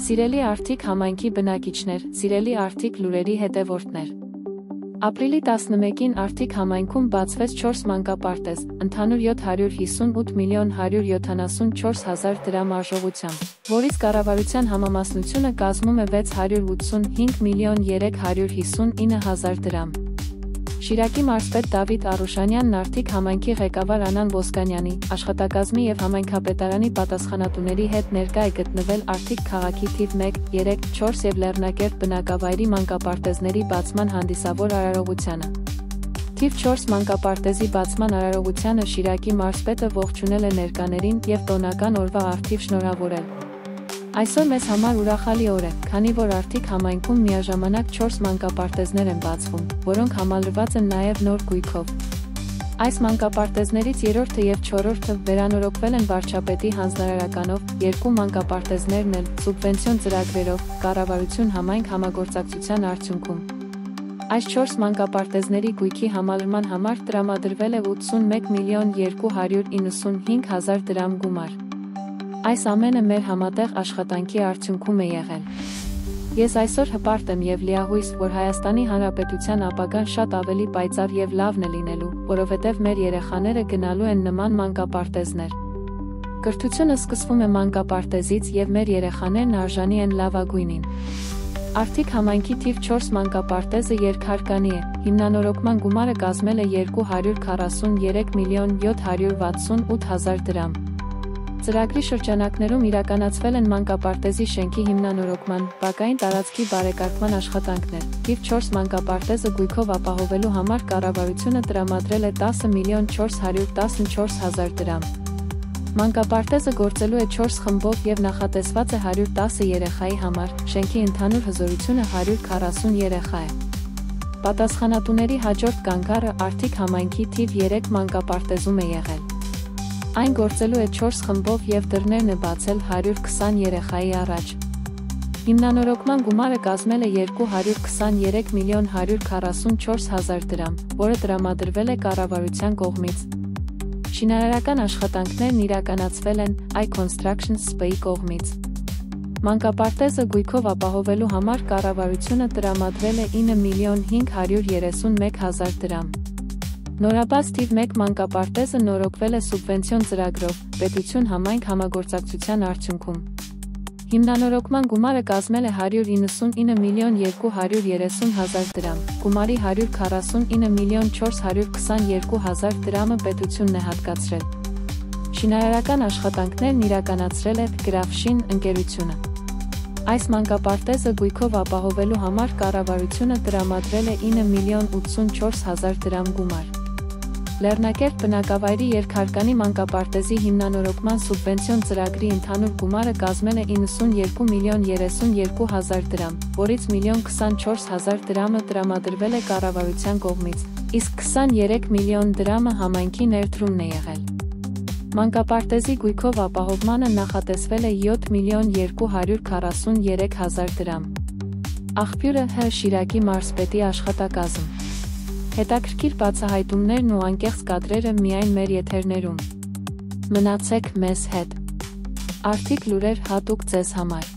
Սիրելի Արթիկ համայնքի բնակիչներ, սիրելի Արթիկ լուրերի հետևորդներ։ Ապրիլի 11-ին Արթիկ համայնքում բացվեց 4 մանկապարտեզ, ընդհանուր 758 միլիոն 174 հազար դրամ արժողությամբ, որից կառավարության համամասնությունը կազմում է 685 միլիոն 359 հազար դրամ։ Շիրակի մարզպետ Դավիթ Արուշանյանն Արթիկ համայնքի ղեկավար Անան Ոսկանյանի, աշխատակազմի և համայնքապետարանի պատասխանատուների հետ ներկա է գտնվել Արթիկ քաղաքի թիվ 1, 3, 4 և Լեռնակերտ բնակավայրի մանկապարտեզների բացման հանդիսավոր արարողությանը։ Թիվ 4 մանկապարտեզի բացման արարողությանը Շիրակի մարզպետը ողջունել է ներկաներին և տոնական օրվա առթիվ շնորհավորել։ Այսօր մեզ համար ուրախալի օր է, քանի որ Արթիկ համայնքում միաժամանակ 4 մանկապարտեզներ են բացվում, որոնք համալրված են նաև նոր գույքով։ Այս մանկապարտեզներից 3-ը և 4-ը վերանորոգվել են վարչապետի հանձնարարականով, 2 մանկապարտեզներն էլ սուբվենցիոն ծրագրերով, կառավարություն համայնք համագործակցության արդյունքում։ Այս 4 մանկապարտեզների գույքի համալրման համար տրամադրվել է 81 միլիոն 295 հազար դրամ գումար։ Այս ամենը մեր համատեղ աշխատանքի արդյունքում է եղել։ Ես այսօր հպարտ եմ և լիահույս, որ Հայաստանի Հանրապետության ապագան շատ ավելի պայծառ և լավն է լինելու, որովհետև մեր երեխաները գնալու են նման մանկապարտեզներ։ Կրթությունը սկսվում է մանկապարտեզից և մեր երեխաներն արժանի են լավագույնին։ Արթիկ համայնքի թիվ 4 մանկապարտեզը երկհարկանի է, հիմնանորոգման գումարը կազմել է 243 միլիոն 768 հազար դրամ։ Ծրագրի շրջանակներում իրականացվել են մանկապարտեզի շենքի հիմնանորոգման, բակային տարածքի բարեկարգման աշխատանքներ։ Թիվ 4 մանկապարտեզը գույքով ապահովելու համար կառավարությունը տրամադրել է 10 միլիոն 414 հազար դրամ։ Մանկապարտեզը գործելու է 4 խմբով և նախատեսված է 110 երեխայի համար, շենքի ընդհանուր հզորությունը 140 երեխա է։ Պատասխանատուների հաջորդ կանգառը Արթիկ համայնքի թիվ 3 մանկապարտեզում է եղել։ Այն գործելու է 4 խմբով և դռներն է բացել 120 երեխայի առաջ։ Հիմնանորոգման գումարը կազմել է 223 միլիոն 144 հազար դրամ, որը տրամադրվել է կառավարության կողմից։ Շինարարական աշխատանքներն իրականացվել են iConstruction SPA-ի կողմից։ Մանկապարտեզը գույքով ապահովելու համար կառավարությունը տրամադրել է 9 միլիոն 531 հազար դրամ։ Նորաբաց թիվ 1 մանկապարտեզը նորոգվել է սուբվենցիոն ծրագրով, պետություն համայնք համագործակցության արդյունքում։ Հիմնանորոգման գումարը կազմել է 199 միլիոն 230 հազար դրամ, գումարի 149 միլիոն 422 հազար դրամը պետությունն է հատկացրել։ Շինարարական աշխատանքներն իրականացրել է Գրաֆշին ընկերությունը։ Այս մանկապարտեզը գույքով ապահովելու համար կառավարությունը տրամադրել է 9 միլիոն 84 հազար դրամ գումար։ Լեռնակերտ բնակավայրի երկհարկանի մանկապարտեզի հիմնանորոգման սուբվենցիոն ծրագրի ընդհանուր գումարը կազմել է 92 միլիոն 32 հազար դրամ, որից միլիոն 24 հազար դրամը տրամադրվել է կառավարության կողմից, իսկ 23 միլիոն դրամը համայնքի ներդրումն է եղել։ Մանկապարտեզի գույքով ապահովմանը նախատեսվել է 7 միլիոն 243 հազար դրամ։ Աղբյուրը Հ. Շիրակի մարզպետի աշխատակազմ։ Հետաքրքիր բացահայտումներն ու անկեղծ կադրերը միայն մեր եթերներում։ Մնացեք մեզ հետ։ Արթիկ լուրեր հատուկ ձեզ համար։